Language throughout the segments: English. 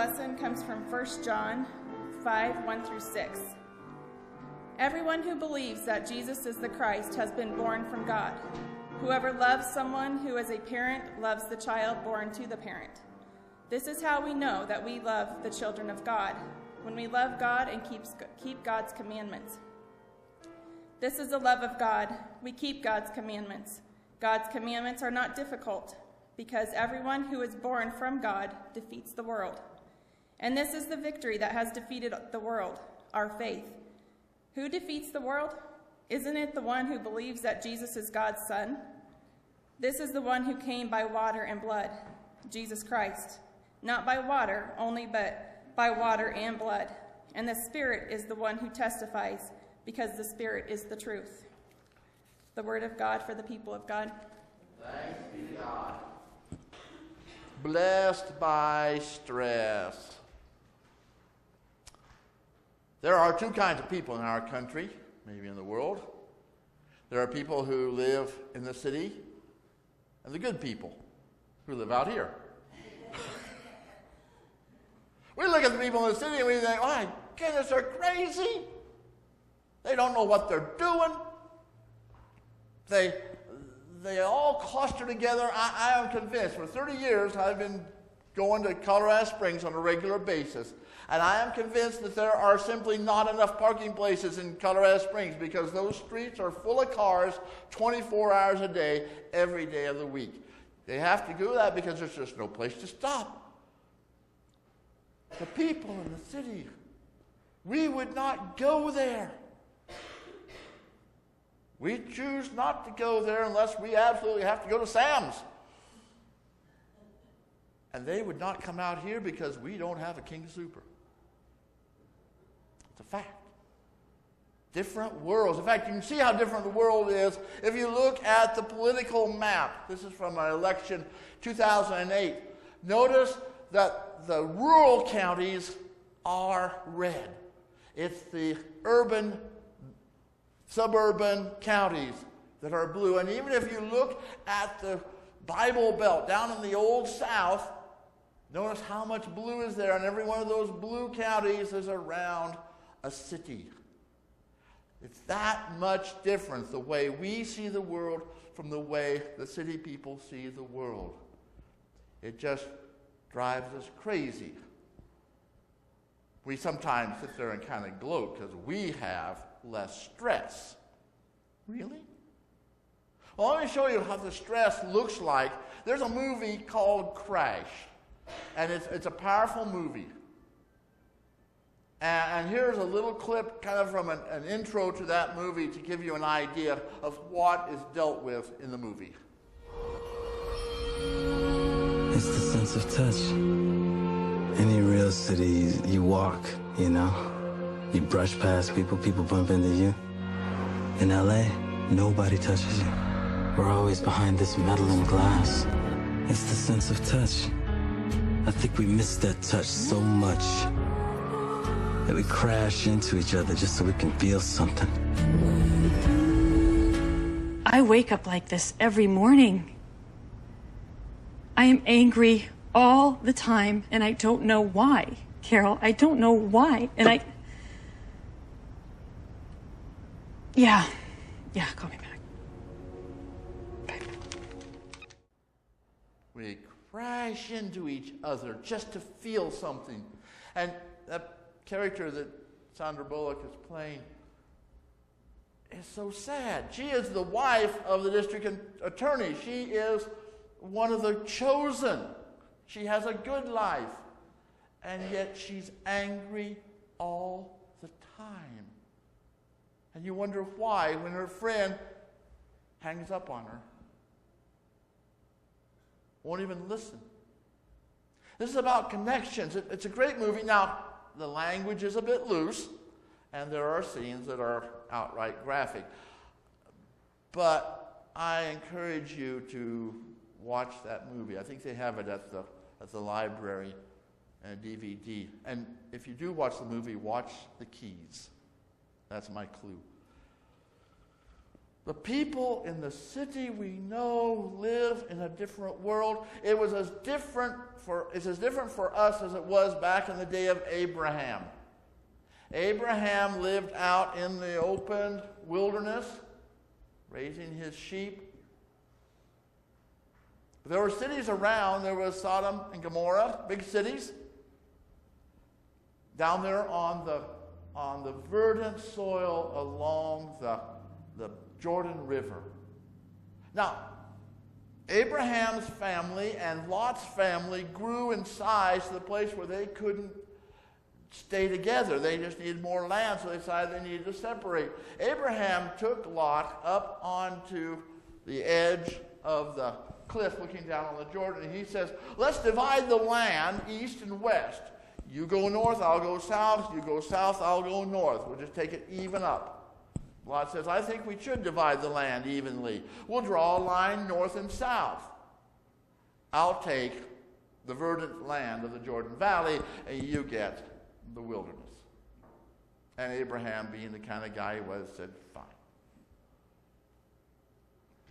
lesson comes from 1 John 5, 1 through 6. Everyone who believes that Jesus is the Christ has been born from God. Whoever loves someone who is a parent loves the child born to the parent. This is how we know that we love the children of God, when we love God and keep God's commandments. This is the love of God. We keep God's commandments. God's commandments are not difficult, because everyone who is born from God defeats the world. And this is the victory that has defeated the world, our faith. Who defeats the world? Isn't it the one who believes that Jesus is God's Son? This is the one who came by water and blood, Jesus Christ. Not by water only, but by water and blood. And the Spirit is the one who testifies, because the Spirit is the truth. The word of God for the people of God. Thanks be to God. Blessed by stress. There are two kinds of people in our country, maybe in the world. There are people who live in the city, and the good people who live out here. We look at the people in the city and we think, oh my goodness, they're crazy. They don't know what they're doing. They all cluster together. I am convinced, for 30 years I've been going to Colorado Springs on a regular basis, and I am convinced that there are simply not enough parking places in Colorado Springs, because those streets are full of cars 24 hours a day, every day of the week. They have to do that because there's just no place to stop. The people in the city, we would not go there. We choose not to go there unless we absolutely have to go to Sam's. And they would not come out here because we don't have a King Super. It's a fact. Different worlds. In fact, you can see how different the world is if you look at the political map. This is from an election 2008. Notice that the rural counties are red. It's the urban, suburban counties that are blue. And even if you look at the Bible Belt down in the Old South, notice how much blue is there. And every one of those blue counties is around a city. It's that much different, the way we see the world from the way the city people see the world. It just drives us crazy. We sometimes sit there and kind of gloat because we have less stress. Really? Well, let me show you how the stress looks like. There's a movie called Crash, and it's a powerful movie. And here's a little clip kind of from an intro to that movie to give you an idea of what is dealt with in the movie. It's the sense of touch. Any real city, you walk, you know? You brush past people, people bump into you. In LA, nobody touches you. We're always behind this metal and glass. It's the sense of touch. I think we miss that touch so much that we crash into each other just so we can feel something. I wake up like this every morning. I am angry all the time, and I don't know why. Carol, I don't know why. And Yeah, call me back. Bye. We crash into each other just to feel something. And that character that Sandra Bullock is playing is so sad. She is the wife of the district attorney. She is one of the chosen. She has a good life. And yet she's angry all the time. And you wonder why when her friend hangs up on her. Won't even listen. This is about connections. It's a great movie. Now, the language is a bit loose, and there are scenes that are outright graphic. But I encourage you to watch that movie. I think they have it at the library and DVD. And if you do watch the movie, watch the keys. That's my clue. The people in the city we know live in a different world. It's as different for us as it was back in the day of Abraham. Abraham lived out in the open wilderness, raising his sheep. But there were cities around. There was Sodom and Gomorrah, big cities, down there on the verdant soil along the Jordan River. Now, Abraham's family and Lot's family grew in size to the place where they couldn't stay together. They just needed more land, so they decided they needed to separate. Abraham took Lot up onto the edge of the cliff looking down on the Jordan, and he says, let's divide the land east and west. You go north, I'll go south. You go south, I'll go north. We'll just take it even up. Lot says, I think we should divide the land evenly. We'll draw a line north and south. I'll take the verdant land of the Jordan Valley, and you get the wilderness. And Abraham, being the kind of guy he was, said, fine.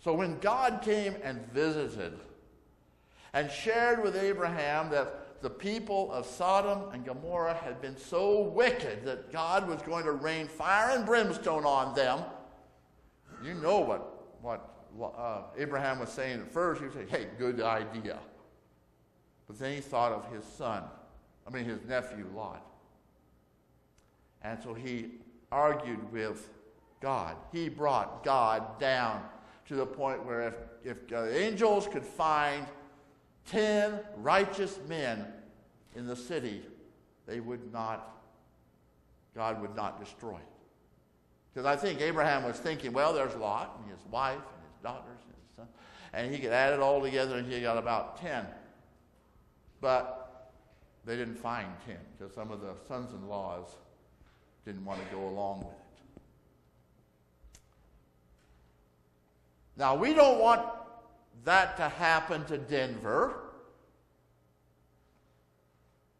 So when God came and visited and shared with Abraham that the people of Sodom and Gomorrah had been so wicked that God was going to rain fire and brimstone on them, you know what Abraham was saying at first. He was saying, hey, good idea. But then he thought of his nephew Lot. And so he argued with God. He brought God down to the point where if angels could find 10 righteous men in the city, God would not destroy it. Because I think Abraham was thinking, well, there's Lot and his wife and his daughters and his son, and he could add it all together and he got about 10. But they didn't find 10 because some of the sons-in-laws didn't want to go along with it. Now, we don't want that to happen to Denver,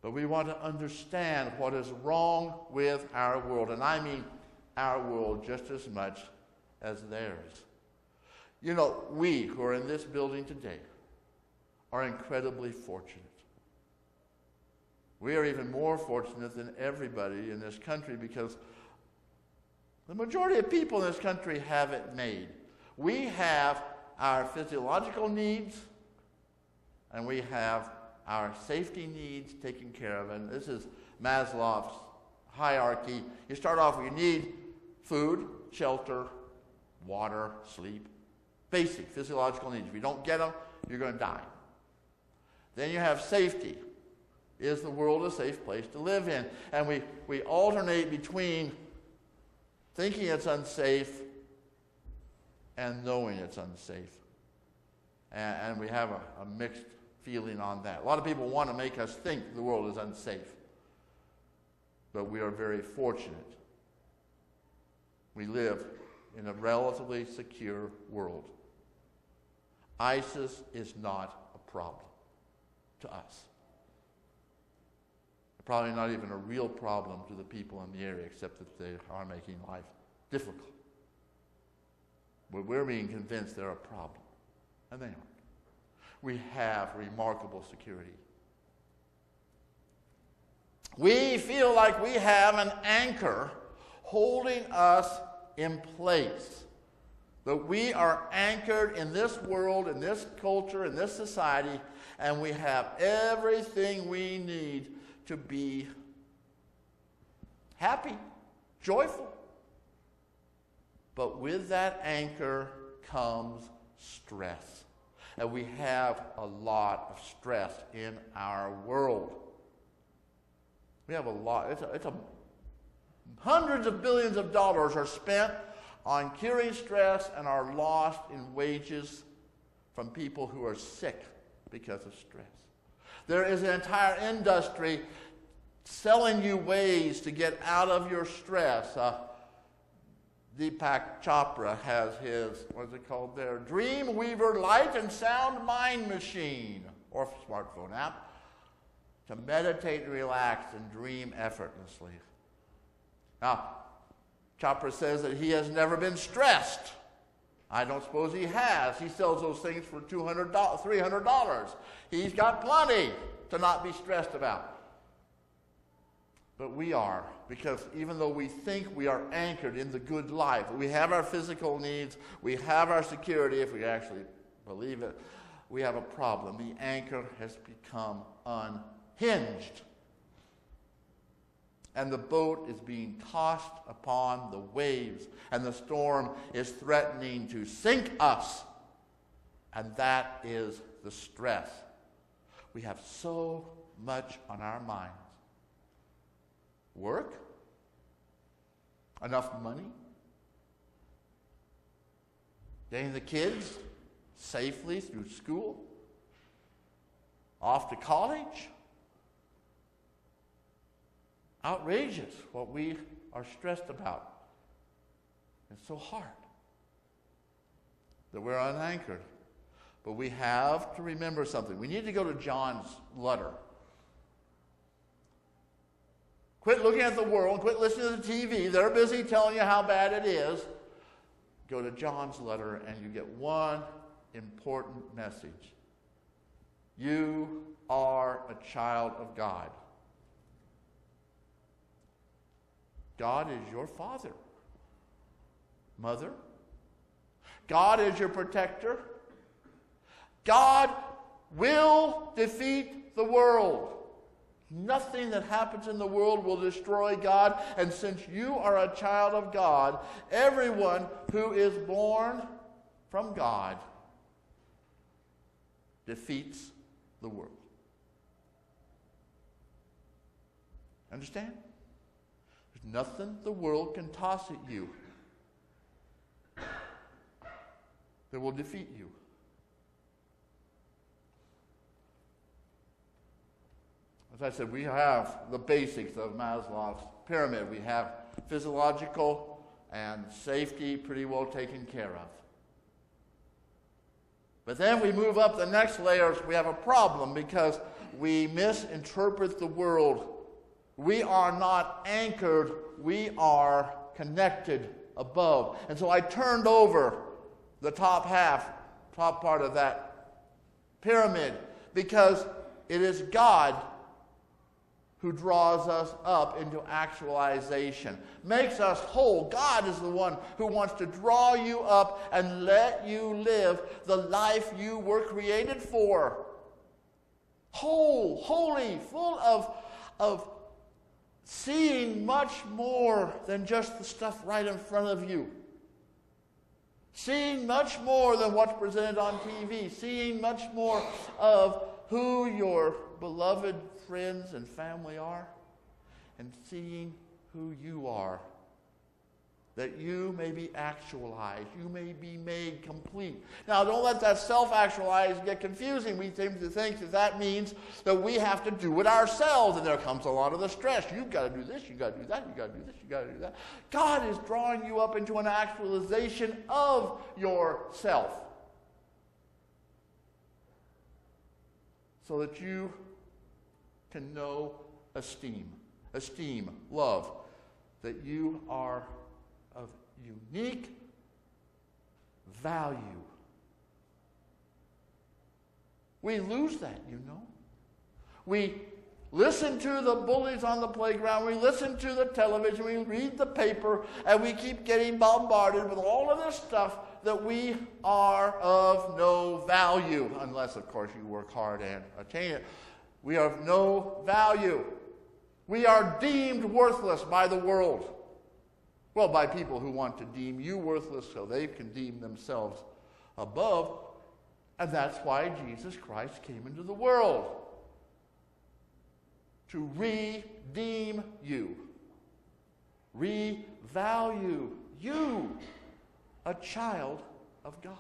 but we want to understand what is wrong with our world. And I mean our world just as much as theirs. You know, we who are in this building today are incredibly fortunate. We are even more fortunate than everybody in this country because the majority of people in this country have it made. We have our physiological needs and we have our safety needs taken care of. And this is Maslow's hierarchy. You start off with you need food, shelter, water, sleep. Basic physiological needs. If you don't get them, you're going to die. Then you have safety. Is the world a safe place to live in? And we alternate between thinking it's unsafe and knowing it's unsafe. And we have a mixed feeling on that. A lot of people want to make us think the world is unsafe. But we are very fortunate. We live in a relatively secure world. ISIS is not a problem to us. Probably not even a real problem to the people in the area, except that they are making life difficult. But we're being convinced they're a problem, and they aren't. We have remarkable security. We feel like we have an anchor holding us in place. That we are anchored in this world, in this culture, in this society, and we have everything we need to be happy, joyful. But with that anchor comes stress. And we have a lot of stress in our world. We have a lot. Hundreds of billions of dollars are spent on curing stress and are lost in wages from people who are sick because of stress. There is an entire industry selling you ways to get out of your stress. Deepak Chopra has his, what is it called there? Dreamweaver Light and Sound Mind Machine, or smartphone app, to meditate and relax and dream effortlessly. Now, Chopra says that he has never been stressed. I don't suppose he has. He sells those things for $200, $300. He's got plenty to not be stressed about. But we are, because even though we think we are anchored in the good life, we have our physical needs, we have our security, if we actually believe it, we have a problem. The anchor has become unhinged. And the boat is being tossed upon the waves, and the storm is threatening to sink us. And that is the stress. We have so much on our minds. Work? Enough money? Getting the kids safely through school? Off to college? Outrageous what we are stressed about. It's so hard that we're unanchored. But we have to remember something. We need to go to John's letter. Quit looking at the world. Quit listening to the TV. They're busy telling you how bad it is. Go to John's letter and you get one important message. You are a child of God. God is your father, mother. God is your protector. God will defeat the world. Nothing that happens in the world will destroy God. And since you are a child of God, everyone who is born from God defeats the world. Understand? There's nothing the world can toss at you that will defeat you. As I said, we have the basics of Maslow's pyramid. We have physiological and safety pretty well taken care of. But then we move up the next layers, we have a problem because we misinterpret the world. We are not anchored, we are connected above. And so I turned over the top part of that pyramid, because it is God who draws us up into actualization, makes us whole. God is the one who wants to draw you up and let you live the life you were created for. Whole, holy, full of seeing much more than just the stuff right in front of you. Seeing much more than what's presented on TV. Seeing much more of who your beloved friends and family are, and seeing who you are, that you may be actualized, you may be made complete. Now, don't let that self-actualized get confusing. We seem to think that that means that we have to do it ourselves, and there comes a lot of the stress. You've got to do this, you've got to do that, you've got to do this, you've got to do that. God is drawing you up into an actualization of yourself, so that you can know esteem, love, that you are of unique value. We lose that, you know. We listen to the bullies on the playground, we listen to the television, we read the paper, and we keep getting bombarded with all of this stuff that we are of no value, unless, of course, you work hard and attain it. We are of no value. We are deemed worthless by the world. Well, by people who want to deem you worthless so they can deem themselves above. And that's why Jesus Christ came into the world. To redeem you. Revalue you. A child of God.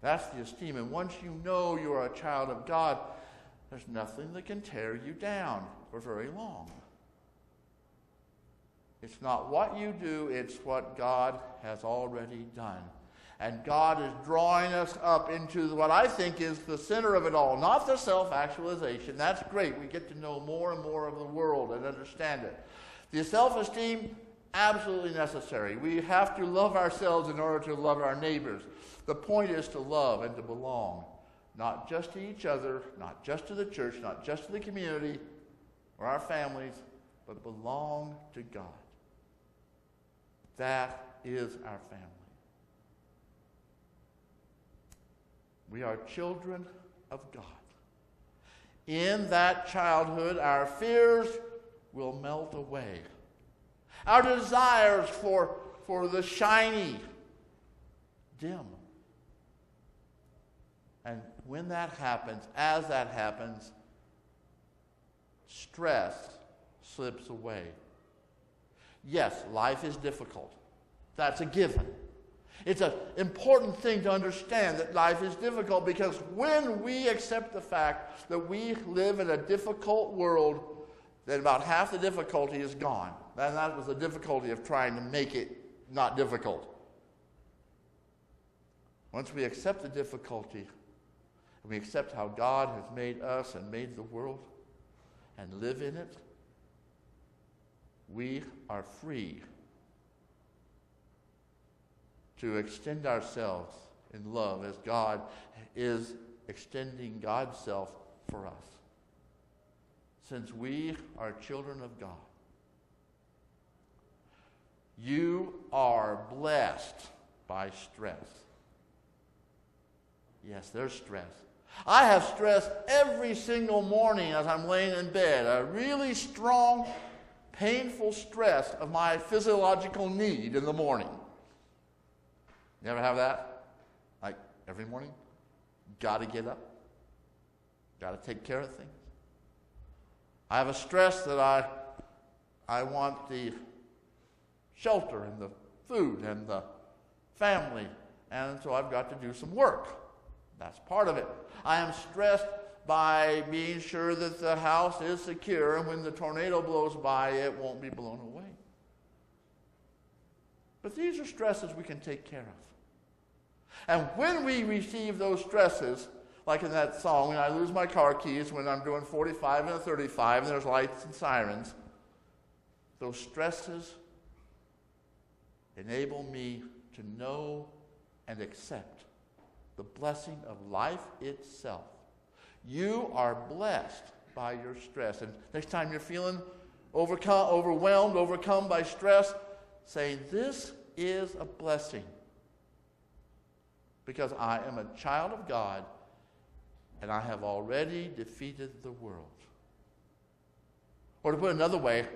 That's the esteem. And once you know you're a child of God, there's nothing that can tear you down for very long. It's not what you do, it's what God has already done. And God is drawing us up into what I think is the center of it all, not the self-actualization. That's great. We get to know more and more of the world and understand it. The self-esteem absolutely necessary. We have to love ourselves in order to love our neighbors. The point is to love and to belong, not just to each other, not just to the church, not just to the community or our families, but belong to God. That is our family. We are children of God. In that childhood, our fears will melt away. Our desires for the shiny dim. And when that happens, as that happens, stress slips away. Yes, life is difficult. That's a given. It's an important thing to understand that life is difficult, because when we accept the fact that we live in a difficult world, then about half the difficulty is gone. And that was the difficulty of trying to make it not difficult. Once we accept the difficulty, and we accept how God has made us and made the world and live in it, we are free to extend ourselves in love as God is extending God's self for us. Since we are children of God, you are blessed by stress. Yes, there's stress. I have stress every single morning as I'm laying in bed, a really strong, painful stress of my physiological need in the morning. You ever have that? Like every morning? Got to get up. Got to take care of things. I have a stress that I want the shelter and the food and the family, and so I've got to do some work. That's part of it. I am stressed by being sure that the house is secure, and when the tornado blows by, it won't be blown away. But these are stresses we can take care of. And when we receive those stresses, like in that song, when I lose my car keys when I'm doing 45 and a 35 and there's lights and sirens, those stresses enable me to know and accept the blessing of life itself. You are blessed by your stress. And next time you're feeling overwhelmed, overcome by stress, saying, this is a blessing, because I am a child of God and I have already defeated the world. Or to put it another way,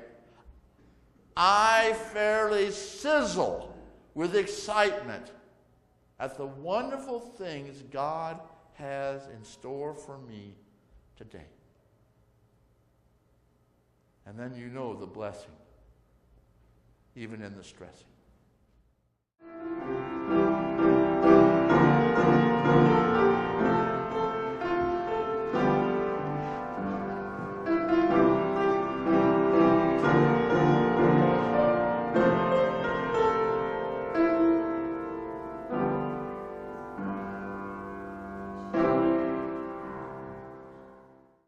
I fairly sizzle with excitement at the wonderful things God has in store for me today. And then you know the blessing, even in the stressing.